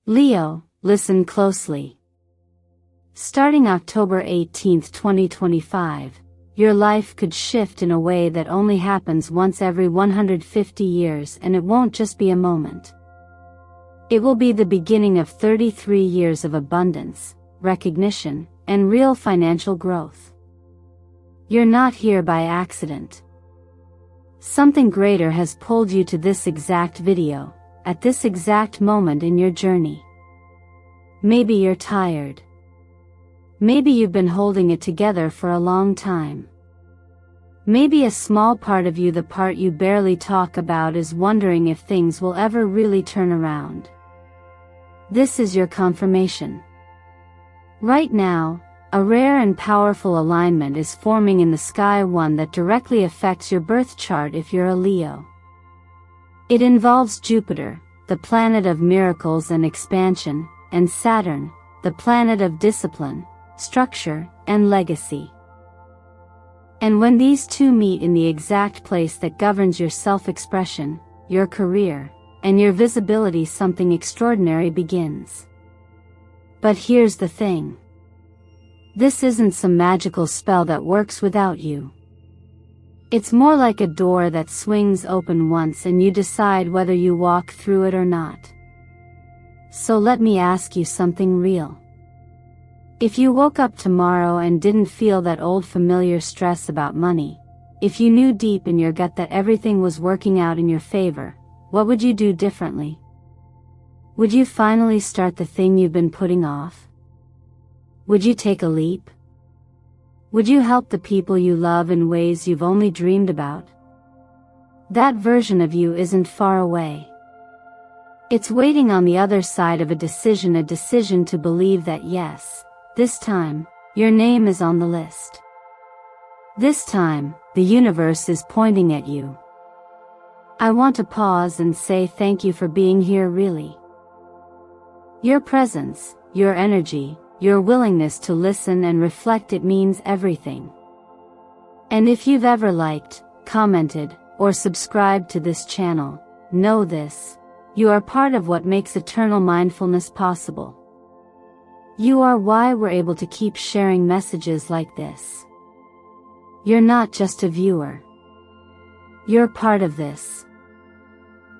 Leo, listen closely. Starting October 18, 2025, your life could shift in a way that only happens once every 150 years, and it won't just be a moment. It will be the beginning of 33 years of abundance, recognition, and real financial growth. You're not here by accident. Something greater has pulled you to this exact video, at this exact moment in your journey. Maybe you're tired. Maybe you've been holding it together for a long time. Maybe a small part of you, the part you barely talk about, is wondering if things will ever really turn around. This is your confirmation. Right now, a rare and powerful alignment is forming in the sky, one that directly affects your birth chart if you're a Leo. It involves Jupiter, the planet of miracles and expansion, and Saturn, the planet of discipline, structure, and legacy. And when these two meet in the exact place that governs your self-expression, your career, and your visibility, something extraordinary begins. But here's the thing. This isn't some magical spell that works without you. It's more like a door that swings open once and you decide whether you walk through it or not. So let me ask you something real. If you woke up tomorrow and didn't feel that old familiar stress about money, if you knew deep in your gut that everything was working out in your favor, what would you do differently? Would you finally start the thing you've been putting off? Would you take a leap? Would you help the people you love in ways you've only dreamed about? That version of you isn't far away. It's waiting on the other side of a decision to believe that yes, this time, your name is on the list. This time, the universe is pointing at you. I want to pause and say thank you for being here, really. Your presence, your energy, your willingness to listen and reflect, it means everything. And if you've ever liked, commented, or subscribed to this channel, know this: you are part of what makes eternal mindfulness possible. You are why we're able to keep sharing messages like this. You're not just a viewer. You're part of this.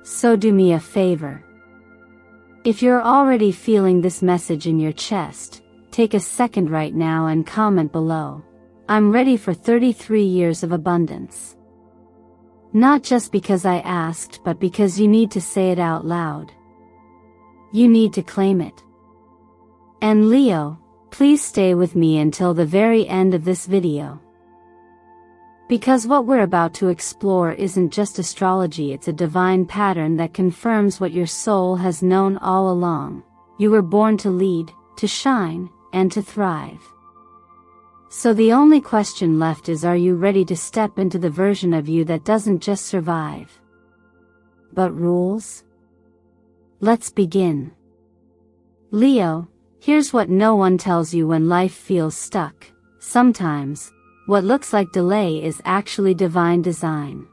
So do me a favor. If you're already feeling this message in your chest, take a second right now and comment below, "I'm ready for 33 years of abundance." Not just because I asked, but because you need to say it out loud. You need to claim it. And Leo, please stay with me until the very end of this video. Because what we're about to explore isn't just astrology, it's a divine pattern that confirms what your soul has known all along. You were born to lead, to shine, and to thrive. So the only question left is, are you ready to step into the version of you that doesn't just survive, but rules? Let's begin. Leo, here's what no one tells you when life feels stuck. Sometimes, what looks like delay is actually divine design.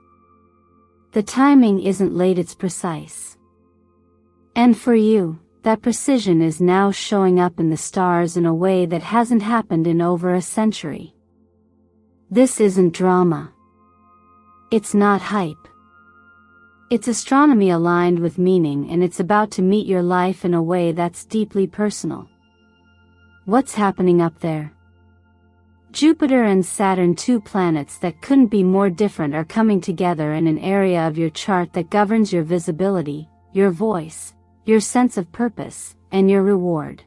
The timing isn't late, it's precise. And for you, that precision is now showing up in the stars in a way that hasn't happened in over a century. This isn't drama. It's not hype. It's astronomy aligned with meaning, and it's about to meet your life in a way that's deeply personal. What's happening up there? Jupiter and Saturn, two planets that couldn't be more different, are coming together in an area of your chart that governs your visibility, your voice, your sense of purpose, and your reward.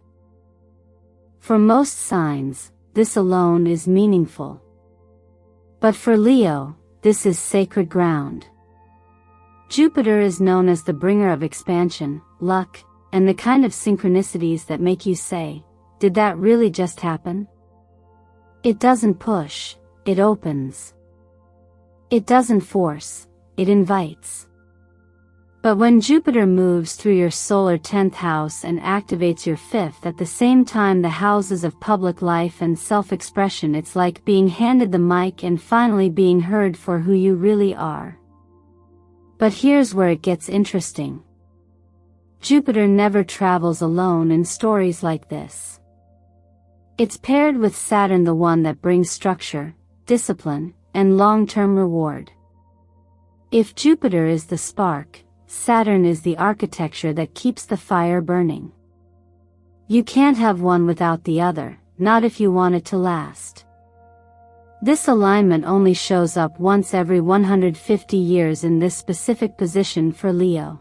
For most signs, this alone is meaningful. But for Leo, this is sacred ground. Jupiter is known as the bringer of expansion, luck, and the kind of synchronicities that make you say, "Did that really just happen?" It doesn't push, it opens. It doesn't force, it invites. But when Jupiter moves through your solar 10th house and activates your 5th at the same time, the houses of public life and self-expression, it's like being handed the mic and finally being heard for who you really are. But here's where it gets interesting. Jupiter never travels alone in stories like this. It's paired with Saturn, the one that brings structure, discipline, and long-term reward. If Jupiter is the spark, Saturn is the architecture that keeps the fire burning. You can't have one without the other, not if you want it to last. This alignment only shows up once every 150 years in this specific position for Leo.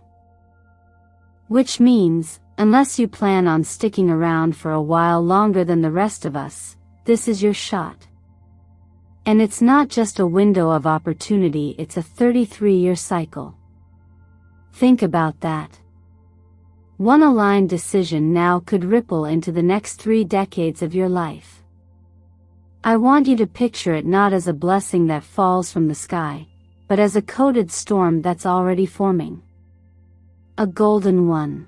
Which means, unless you plan on sticking around for a while longer than the rest of us, this is your shot. And it's not just a window of opportunity, it's a 33-year cycle. Think about that. One aligned decision now could ripple into the next 3 decades of your life. I want you to picture it not as a blessing that falls from the sky, but as a coded storm that's already forming. A golden one.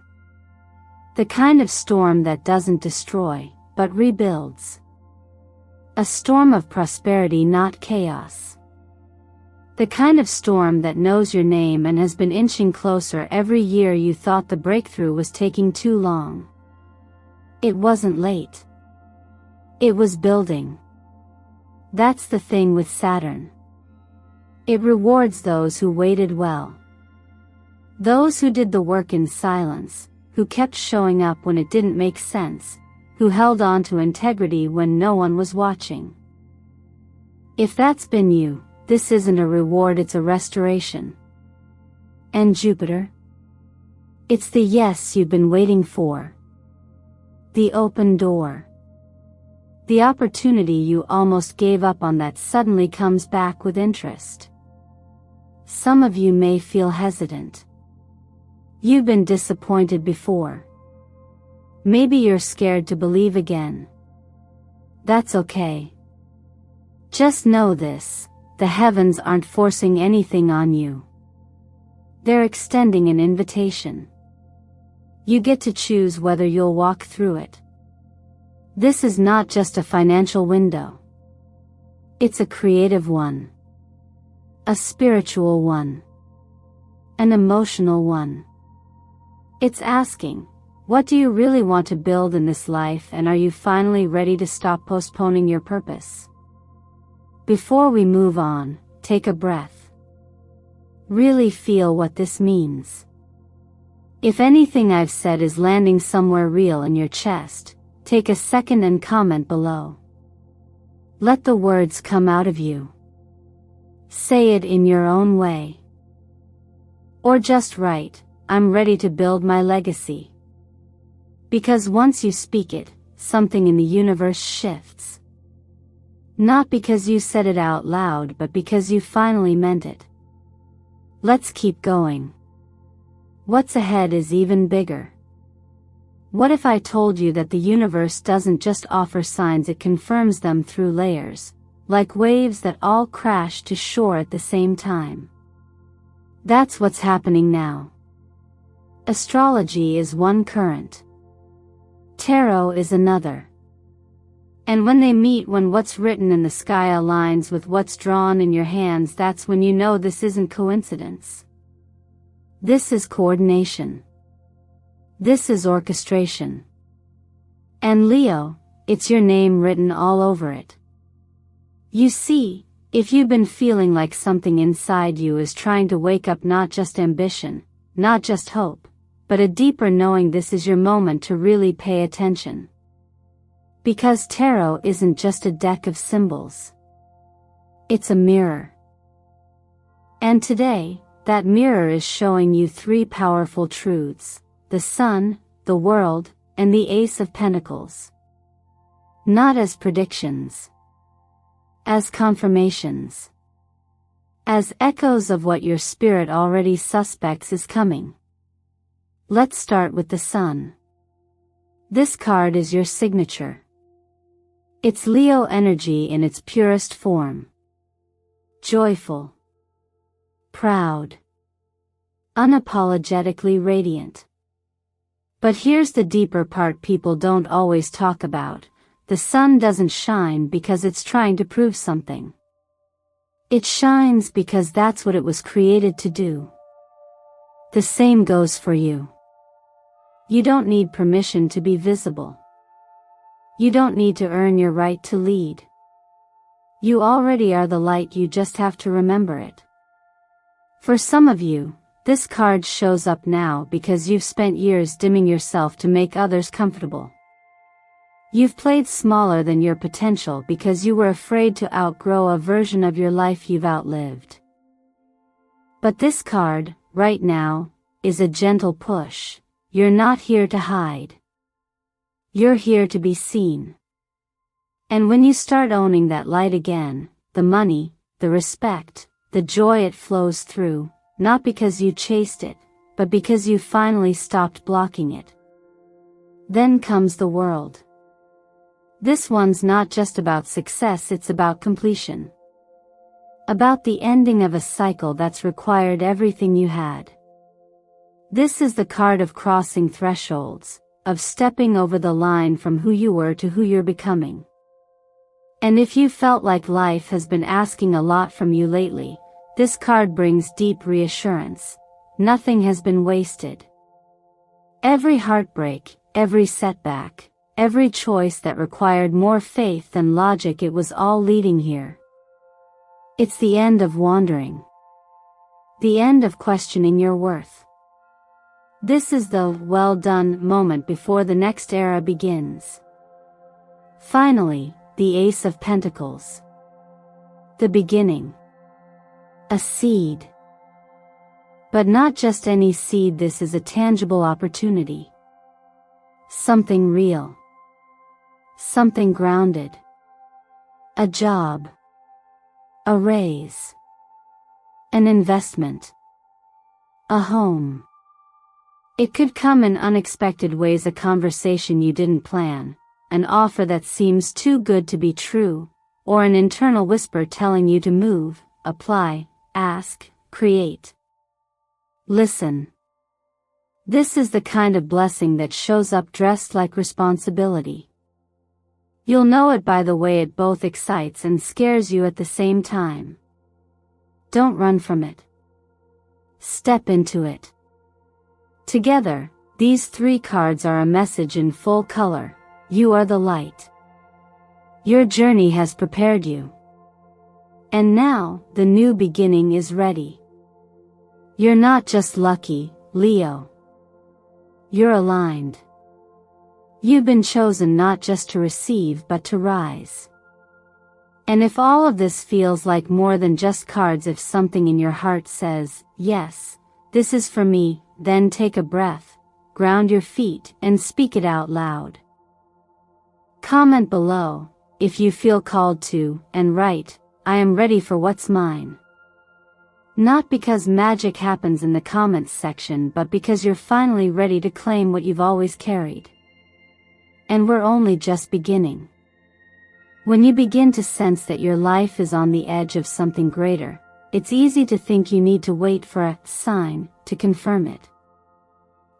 The kind of storm that doesn't destroy, but rebuilds. A storm of prosperity, not chaos. The kind of storm that knows your name and has been inching closer every year you thought the breakthrough was taking too long. It wasn't late. It was building. That's the thing with Saturn. It rewards those who waited well. Those who did the work in silence, who kept showing up when it didn't make sense, who held on to integrity when no one was watching. If that's been you, this isn't a reward, it's a restoration. And Jupiter? It's the yes you've been waiting for. The open door. The opportunity you almost gave up on that suddenly comes back with interest. Some of you may feel hesitant. You've been disappointed before. Maybe you're scared to believe again. That's okay. Just know this, the heavens aren't forcing anything on you. They're extending an invitation. You get to choose whether you'll walk through it. This is not just a financial window. It's a creative one. A spiritual one. An emotional one. It's asking, what do you really want to build in this life, and are you finally ready to stop postponing your purpose? Before we move on, take a breath. Really feel what this means. If anything I've said is landing somewhere real in your chest, take a second and comment below. Let the words come out of you. Say it in your own way. Or just write, I'm ready to build my legacy. Because once you speak it, something in the universe shifts. Not because you said it out loud, but because you finally meant it. Let's keep going. What's ahead is even bigger. What if I told you that the universe doesn't just offer signs, it confirms them through layers, like waves that all crash to shore at the same time? That's what's happening now. Astrology is one current. Tarot is another. And when they meet, when what's written in the sky aligns with what's drawn in your hands, that's when you know this isn't coincidence. This is coordination. This is orchestration. And Leo, it's your name written all over it. You see, if you've been feeling like something inside you is trying to wake up, not just ambition, not just hope, but a deeper knowing, this is your moment to really pay attention. Because tarot isn't just a deck of symbols. It's a mirror. And today, that mirror is showing you 3 powerful truths: the sun, the world, and the Ace of Pentacles. Not as predictions. As confirmations. As echoes of what your spirit already suspects is coming. Let's start with the sun. This card is your signature. It's Leo energy in its purest form. Joyful. Proud. Unapologetically radiant. But here's the deeper part people don't always talk about. The sun doesn't shine because it's trying to prove something. It shines because that's what it was created to do. The same goes for you. You don't need permission to be visible. You don't need to earn your right to lead. You already are the light, you just have to remember it. For some of you, this card shows up now because you've spent years dimming yourself to make others comfortable. You've played smaller than your potential because you were afraid to outgrow a version of your life you've outlived. But this card, right now, is a gentle push. You're not here to hide. You're here to be seen. And when you start owning that light again, the money, the respect, the joy, it flows through, not because you chased it, but because you finally stopped blocking it. Then comes the world. This one's not just about success, it's about completion. About the ending of a cycle that's required everything you had. This is the card of crossing thresholds, of stepping over the line from who you were to who you're becoming. And if you felt like life has been asking a lot from you lately, this card brings deep reassurance. Nothing has been wasted. Every heartbreak, every setback, every choice that required more faith than logic, it was all leading here. It's the end of wandering. The end of questioning your worth. This is the well done moment before the next era begins. Finally, the Ace of Pentacles. The beginning. A seed. But not just any seed, this is a tangible opportunity. Something real. Something grounded. A job. A raise. An investment. A home. It could come in unexpected ways, a conversation you didn't plan, an offer that seems too good to be true, or an internal whisper telling you to move, apply, ask, create. Listen. This is the kind of blessing that shows up dressed like responsibility. You'll know it by the way it both excites and scares you at the same time. Don't run from it. Step into it. Together, these three cards are a message in full color. You are the light. Your journey has prepared you. And now, the new beginning is ready. You're not just lucky, Leo. You're aligned. You've been chosen not just to receive but to rise. And if all of this feels like more than just cards, if something in your heart says, yes, this is for me, then take a breath, ground your feet, and speak it out loud. Comment below, if you feel called to, and write, I am ready for what's mine. Not because magic happens in the comments section, but because you're finally ready to claim what you've always carried. And we're only just beginning. When you begin to sense that your life is on the edge of something greater, it's easy to think you need to wait for a sign to confirm it.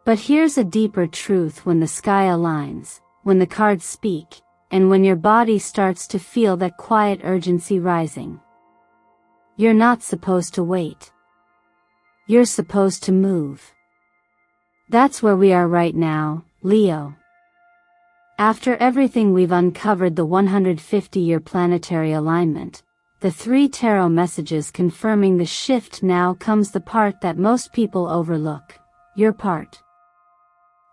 But here's a deeper truth: when the sky aligns, when the cards speak, and when your body starts to feel that quiet urgency rising, you're not supposed to wait. You're supposed to move. That's where we are right now, Leo. After everything we've uncovered, the 150-year planetary alignment, the 3 tarot messages confirming the shift, now comes the part that most people overlook, your part.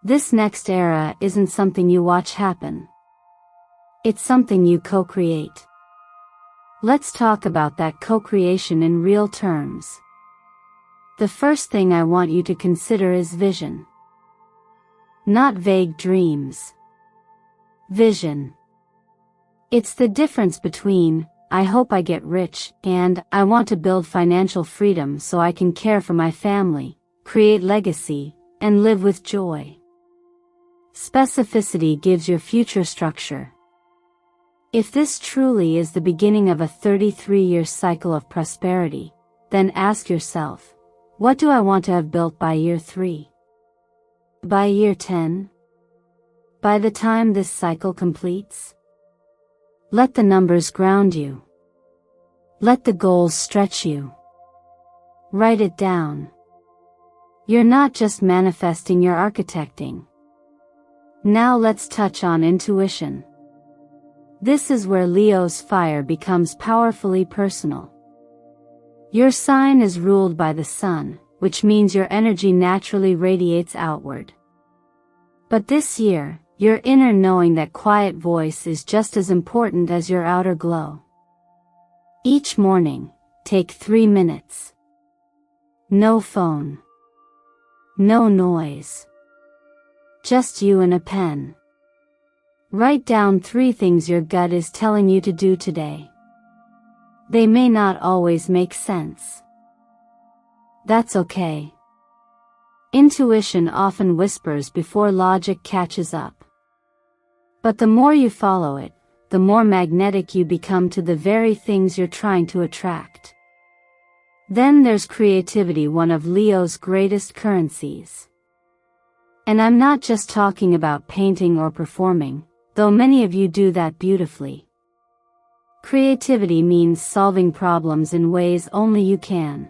This next era isn't something you watch happen. It's something you co-create. Let's talk about that co-creation in real terms. The first thing I want you to consider is vision. Not vague dreams. Vision. It's the difference between, I hope I get rich, and, I want to build financial freedom so I can care for my family, create legacy, and live with joy. Specificity gives your future structure. If this truly is the beginning of a 33-year cycle of prosperity, then ask yourself, what do I want to have built by year 3? By year 10? By the time this cycle completes? Let the numbers ground you. Let the goals stretch you. Write it down. You're not just manifesting, you're architecting. Now let's touch on intuition. This is where Leo's fire becomes powerfully personal. Your sign is ruled by the sun, which means your energy naturally radiates outward. But this year, your inner knowing, that quiet voice, is just as important as your outer glow. Each morning, take 3 minutes. No phone. No noise. Just you and a pen. Write down 3 things your gut is telling you to do today. They may not always make sense. That's okay. Intuition often whispers before logic catches up. But the more you follow it, the more magnetic you become to the very things you're trying to attract. Then there's creativity, one of Leo's greatest currencies. And I'm not just talking about painting or performing, though many of you do that beautifully. Creativity means solving problems in ways only you can.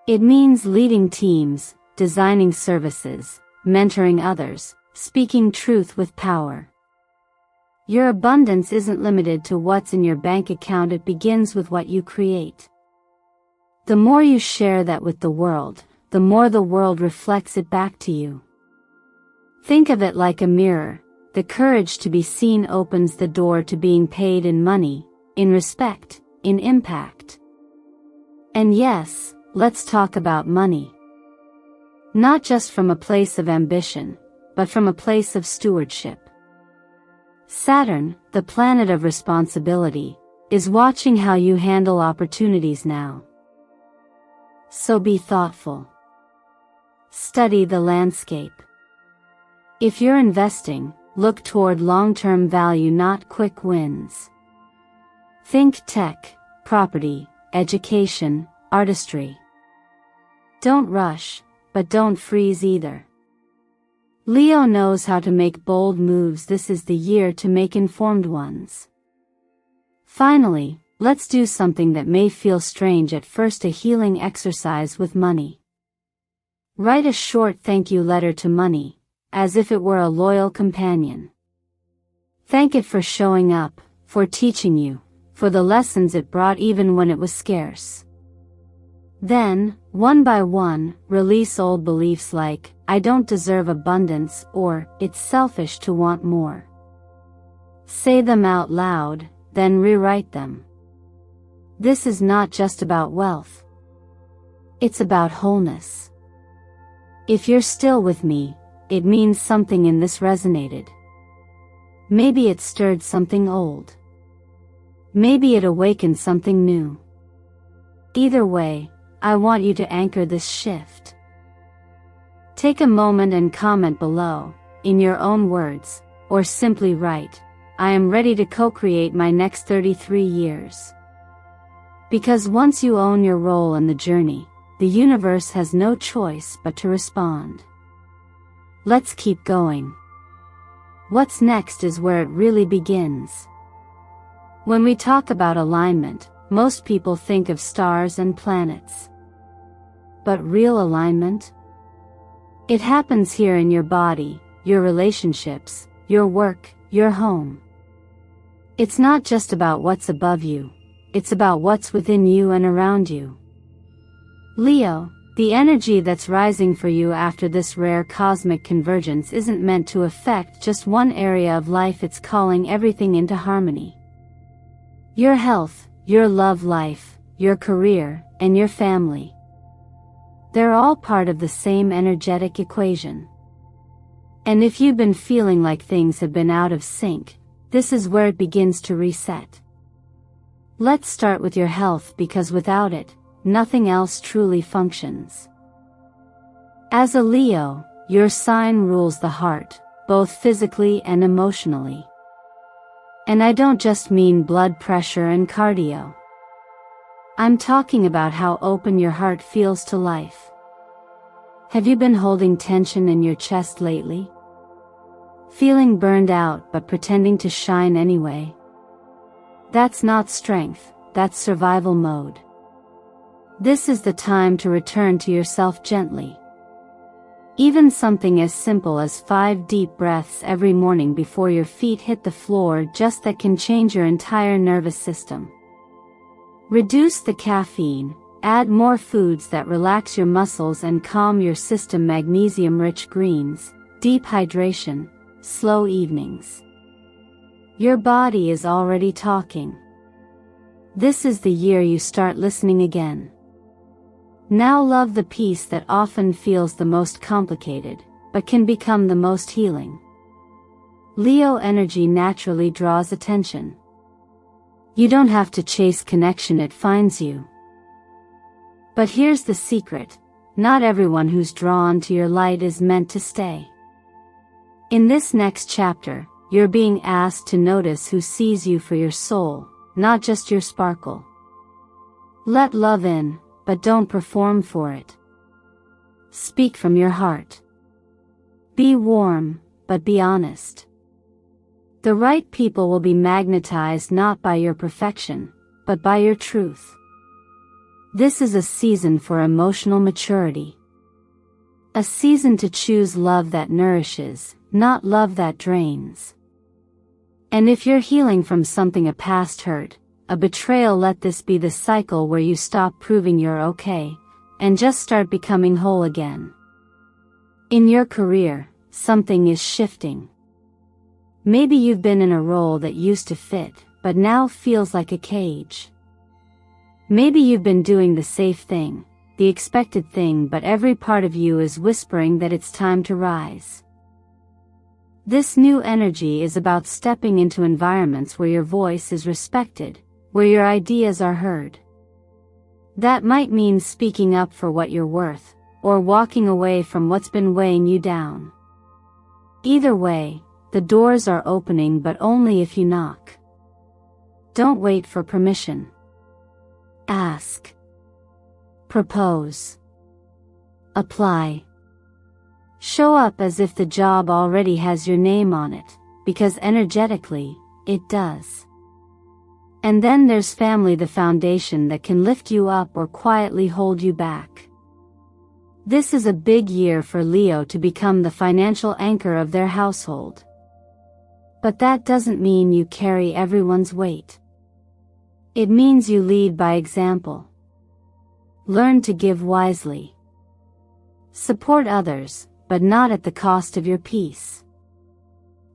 It means leading teams, designing services, mentoring others, speaking truth with power. Your abundance isn't limited to what's in your bank account, it begins with what you create. The more you share that with the world, the more the world reflects it back to you. Think of it like a mirror. The courage to be seen opens the door to being paid in money, in respect, in impact. And yes, let's talk about money. Not just from a place of ambition, but from a place of stewardship. Saturn, the planet of responsibility, is watching how you handle opportunities now. So be thoughtful. Study the landscape. If you're investing, look toward long-term value, not quick wins. Think tech, property, education, artistry. Don't rush, but don't freeze either. Leo knows how to make bold moves. This is the year to make informed ones. Finally, let's do something that may feel strange at first, a healing exercise with money. Write a short thank you letter to money, as if it were a loyal companion. Thank it for showing up, for teaching you, for the lessons it brought even when it was scarce. Then, one by one, release old beliefs like, I don't deserve abundance, or, it's selfish to want more. Say them out loud, then rewrite them. This is not just about wealth. It's about wholeness. If you're still with me, it means something in this resonated. Maybe it stirred something old. Maybe it awakened something new. Either way, I want you to anchor this shift. Take a moment and comment below, in your own words, or simply write, I am ready to co-create my next 33 years. Because once you own your role in the journey, the universe has no choice but to respond. Let's keep going. What's next is where it really begins. When we talk about alignment, most people think of stars and planets. But real alignment? It happens here in your body, your relationships, your work, your home. It's not just about what's above you, it's about what's within you and around you. Leo, the energy that's rising for you after this rare cosmic convergence isn't meant to affect just one area of life, it's calling everything into harmony. Your health, your love life, your career, and your family. They're all part of the same energetic equation. And if you've been feeling like things have been out of sync, this is where it begins to reset. Let's start with your health, because without it, nothing else truly functions. As a Leo, your sign rules the heart, both physically and emotionally. And I don't just mean blood pressure and cardio. I'm talking about how open your heart feels to life. Have you been holding tension in your chest lately? Feeling burned out but pretending to shine anyway? That's not strength, that's survival mode. This is the time to return to yourself gently. Even something as simple as 5 deep breaths every morning before your feet hit the floor, just that can change your entire nervous system. Reduce the caffeine, add more foods that relax your muscles and calm your system. Magnesium-rich greens, deep hydration, slow evenings. Your body is already talking. This is the year you start listening again. Now love the piece that often feels the most complicated, but can become the most healing. Leo energy naturally draws attention. You don't have to chase connection, it finds you. But here's the secret: not everyone who's drawn to your light is meant to stay. In this next chapter, you're being asked to notice who sees you for your soul, not just your sparkle. Let love in, but don't perform for it. Speak from your heart. Be warm, but be honest. The right people will be magnetized not by your perfection, but by your truth. This is a season for emotional maturity. A season to choose love that nourishes, not love that drains. And if you're healing from something, a past hurt, a betrayal, let this be the cycle where you stop proving you're okay, and just start becoming whole again. In your career, something is shifting. Maybe you've been in a role that used to fit, but now feels like a cage. Maybe you've been doing the safe thing, the expected thing, but every part of you is whispering that it's time to rise. This new energy is about stepping into environments where your voice is respected, where your ideas are heard. That might mean speaking up for what you're worth, or walking away from what's been weighing you down. Either way, the doors are opening, but only if you knock. Don't wait for permission. Ask. Propose. Apply. Show up as if the job already has your name on it, because energetically, it does. And then there's family, the foundation that can lift you up or quietly hold you back. This is a big year for Leo to become the financial anchor of their household. But that doesn't mean you carry everyone's weight. It means you lead by example. Learn to give wisely. Support others, but not at the cost of your peace.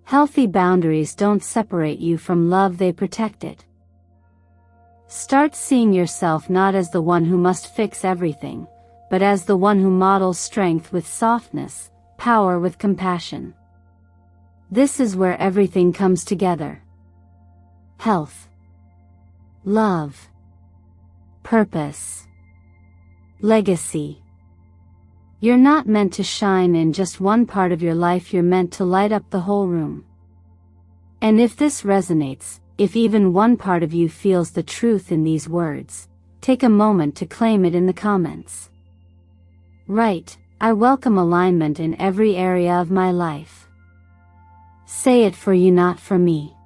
Healthy boundaries don't separate you from love, they protect it. Start seeing yourself not as the one who must fix everything, but as the one who models strength with softness, power with compassion. This is where everything comes together. Health. Love. Purpose. Legacy. You're not meant to shine in just one part of your life, you're meant to light up the whole room. And if this resonates, if even one part of you feels the truth in these words, take a moment to claim it in the comments. Write, I welcome alignment in every area of my life. Say it for you, not for me.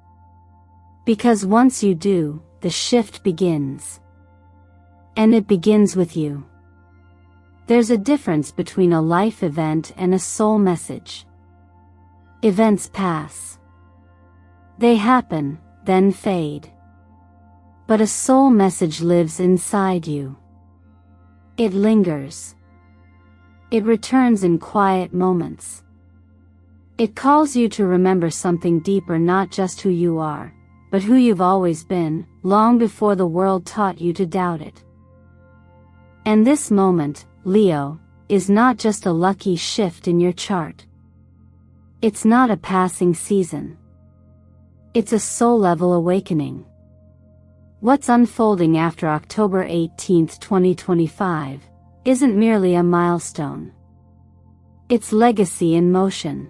Because once you do, the shift begins. And it begins with you. There's a difference between a life event and a soul message. Events pass. They happen, then fade. But a soul message lives inside you. It lingers. It returns in quiet moments. It calls you to remember something deeper, not just who you are, but who you've always been, long before the world taught you to doubt it. And this moment, Leo, is not just a lucky shift in your chart. It's not a passing season. It's a soul-level awakening. What's unfolding after October 18, 2025, isn't merely a milestone. It's legacy in motion.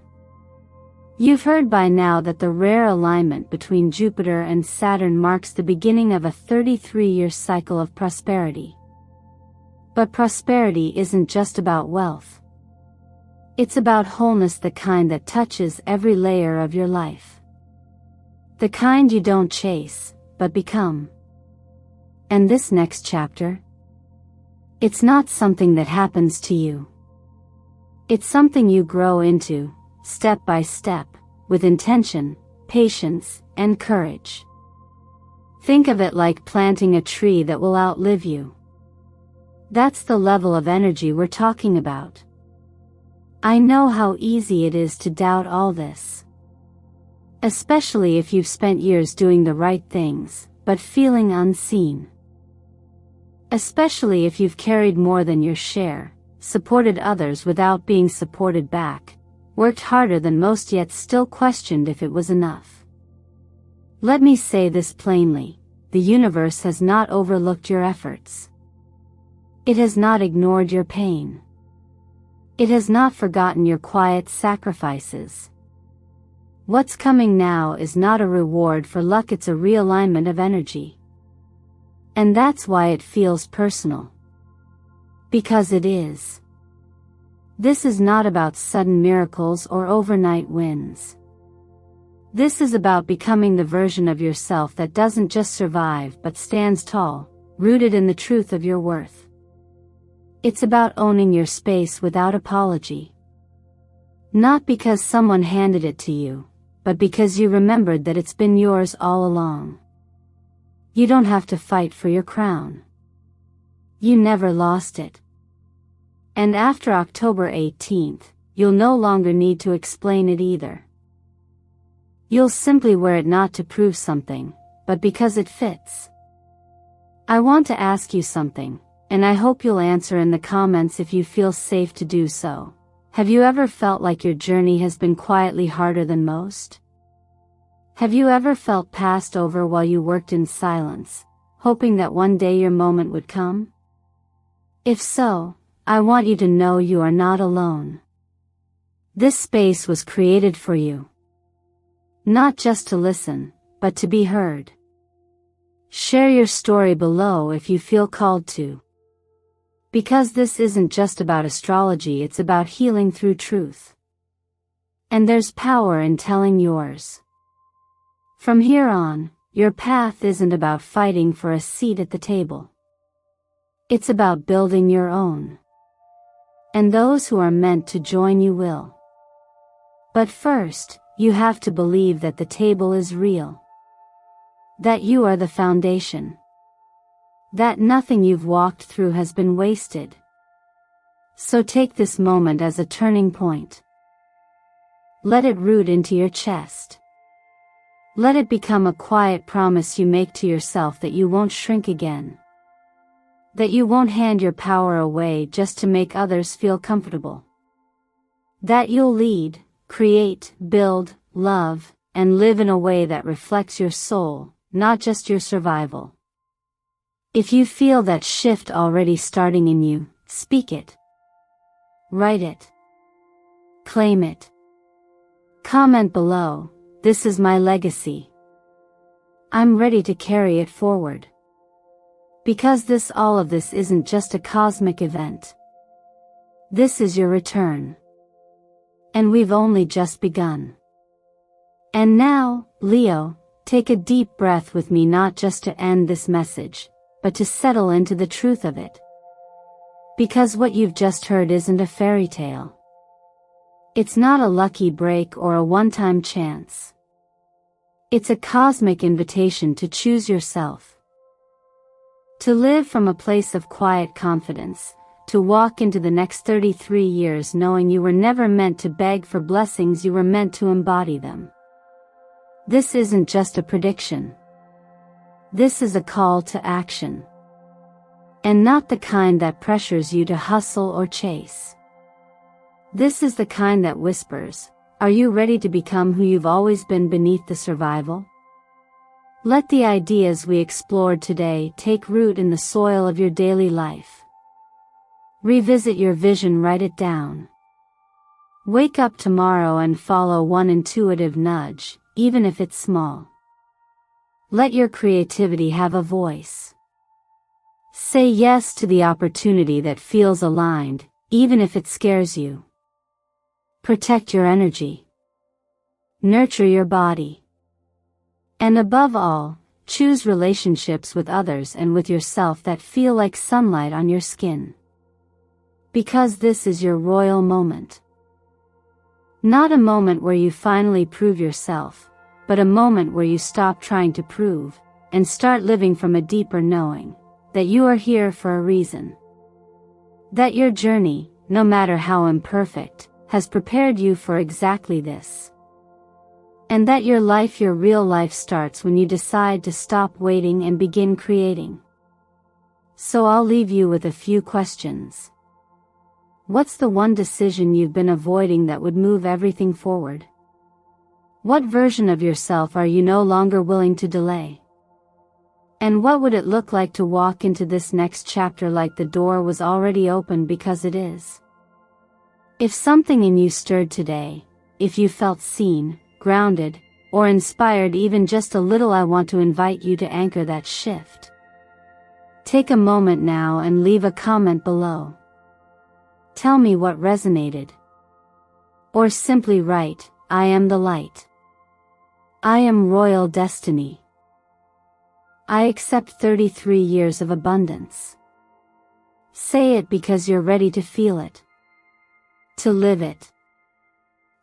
You've heard by now that the rare alignment between Jupiter and Saturn marks the beginning of a 33-year cycle of prosperity. But prosperity isn't just about wealth. It's about wholeness, the kind that touches every layer of your life. The kind you don't chase, but become. And this next chapter? It's not something that happens to you. It's something you grow into, step by step, with intention, patience, and courage. Think of it like planting a tree that will outlive you. That's the level of energy we're talking about. I know how easy it is to doubt all this. Especially if you've spent years doing the right things, but feeling unseen. Especially if you've carried more than your share, supported others without being supported back, worked harder than most yet still questioned if it was enough. Let me say this plainly, the universe has not overlooked your efforts. It has not ignored your pain. It has not forgotten your quiet sacrifices. What's coming now is not a reward for luck, it's a realignment of energy. And that's why it feels personal. Because it is. This is not about sudden miracles or overnight wins. This is about becoming the version of yourself that doesn't just survive but stands tall, rooted in the truth of your worth. It's about owning your space without apology. Not because someone handed it to you, but because you remembered that it's been yours all along. You don't have to fight for your crown. You never lost it. And after October 18th, you'll no longer need to explain it either. You'll simply wear it not to prove something, but because it fits. I want to ask you something, and I hope you'll answer in the comments if you feel safe to do so. Have you ever felt like your journey has been quietly harder than most? Have you ever felt passed over while you worked in silence, hoping that one day your moment would come? If so, I want you to know you are not alone. This space was created for you. Not just to listen, but to be heard. Share your story below if you feel called to. Because this isn't just about astrology, it's about healing through truth. And there's power in telling yours. From here on, your path isn't about fighting for a seat at the table. It's about building your own. And those who are meant to join you will. But first, you have to believe that the table is real. That you are the foundation. That nothing you've walked through has been wasted. So take this moment as a turning point. Let it root into your chest. Let it become a quiet promise you make to yourself that you won't shrink again. That you won't hand your power away just to make others feel comfortable. That you'll lead, create, build, love, and live in a way that reflects your soul, not just your survival. If you feel that shift already starting in you, speak it. Write it. Claim it. Comment below, "This is my legacy. I'm ready to carry it forward." Because all of this isn't just a cosmic event. This is your return. And we've only just begun. And now, Leo, take a deep breath with me, not just to end this message, but to settle into the truth of it. Because what you've just heard isn't a fairy tale. It's not a lucky break or a one-time chance. It's a cosmic invitation to choose yourself. To live from a place of quiet confidence, to walk into the next 33 years knowing you were never meant to beg for blessings, you were meant to embody them. This isn't just a prediction. This is a call to action. And not the kind that pressures you to hustle or chase. This is the kind that whispers, "Are you ready to become who you've always been beneath the survival?" Let the ideas we explored today take root in the soil of your daily life. Revisit your vision, write it down. Wake up tomorrow and follow one intuitive nudge, even if it's small. Let your creativity have a voice. Say yes to the opportunity that feels aligned, even if it scares you. Protect your energy. Nurture your body. And above all, choose relationships with others and with yourself that feel like sunlight on your skin. Because this is your royal moment. Not a moment where you finally prove yourself, but a moment where you stop trying to prove, and start living from a deeper knowing, that you are here for a reason. That your journey, no matter how imperfect, has prepared you for exactly this. And that your life, your real life, starts when you decide to stop waiting and begin creating. So I'll leave you with a few questions. What's the one decision you've been avoiding that would move everything forward? What version of yourself are you no longer willing to delay? And what would it look like to walk into this next chapter like the door was already open, because it is? If something in you stirred today, if you felt seen, grounded, or inspired even just a little, I want to invite you to anchor that shift. Take a moment now and leave a comment below. Tell me what resonated. Or simply write, I am the light. I am royal destiny. I accept 33 years of abundance. Say it because you're ready to feel it. To live it.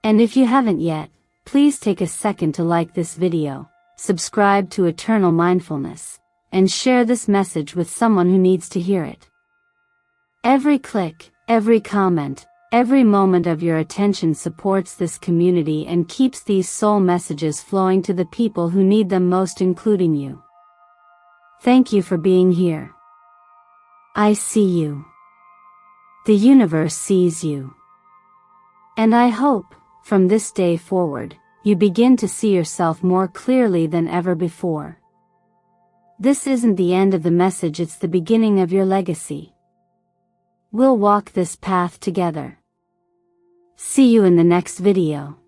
And if you haven't yet, please take a second to like this video, subscribe to Eternal Mindfulness, and share this message with someone who needs to hear it. Every click, every comment, every moment of your attention supports this community and keeps these soul messages flowing to the people who need them most, including you. Thank you for being here. I see you. The universe sees you. And I hope, from this day forward, you begin to see yourself more clearly than ever before. This isn't the end of the message, it's the beginning of your legacy. We'll walk this path together. See you in the next video.